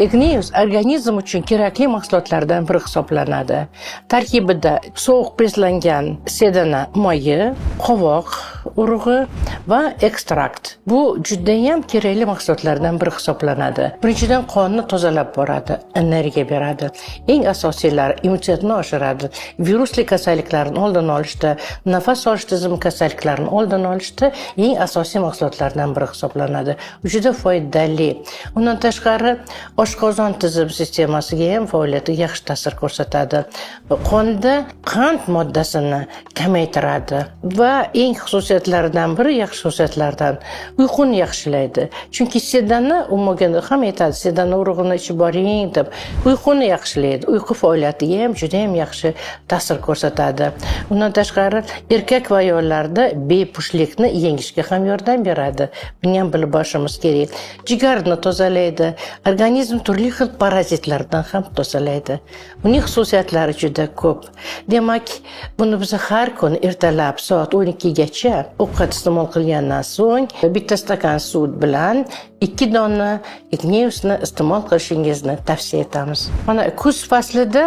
Igneus organizm uchun kerakli mahsulotlardan biri hisoblanadi. Tarkibida sovuq preslangan sedana moyi, qovoq urug'i va ekstrakt. Bu juda ham kerakli mahsulotlardan biri hisoblanadi. Birinchidan qonni tozalab boradi, energiya beradi. Eng asosiylari immunitetni oshiradi. Virusli kasalliklarni oldini olishda, nafas olish tizimi kasalliklarini oldini olishda eng asosiy mahsulotlardan biri hisoblanadi. Juda foydali. Undan tashqari oshqozon tizim sistemasiga ham faoliyatiga yaxshi ta'sir ko'rsatadi. Qonda qand moddasini kamaytiradi va eng xususiyatlaridan biri, yaxshi xususiyatlardan uyquni yaxshilaydi. Chunki sedana umumaganda ham aytadi, sedana urug'ini ichib boring deb, uyquni yaxshilaydi. Uyqu faoliyatiga ham juda ham yaxshi ta'sir ko'rsatadi. Undan tashqari erkak va ayollarda bepushtlikni yengishga ham yordam beradi. Buni ham bilib olishimiz kerak. Jigarni tozalaydi, organizm turli xil parazitlardan ham tozalaydi. Uning xususiyatlari juda ko'p. Demak, buni biz har kun ertalab soat 12 gacha ovqat iste'mol qilgandan so'ng bitta stakan sut bilan 2 dona igneusni iste'mol qilishingizni tavsiya etamiz. Mana kuz faslida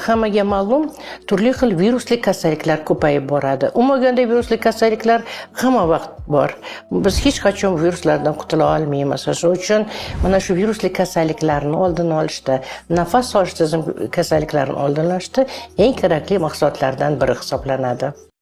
hammaga ma'lum, turli xil virusli kasalliklar ko'payib boradi. Umumaganda virusli kasalliklar hamma vaqt bor. Biz hech qachon viruslardan qutula olmaymiz. Shuning uchun mana shu virusli kasalliklarni oldini olishda, nafas olish tizimi kasalliklarini oldini olishda eng kerakli mahsulotlardan biri hisoblanadi.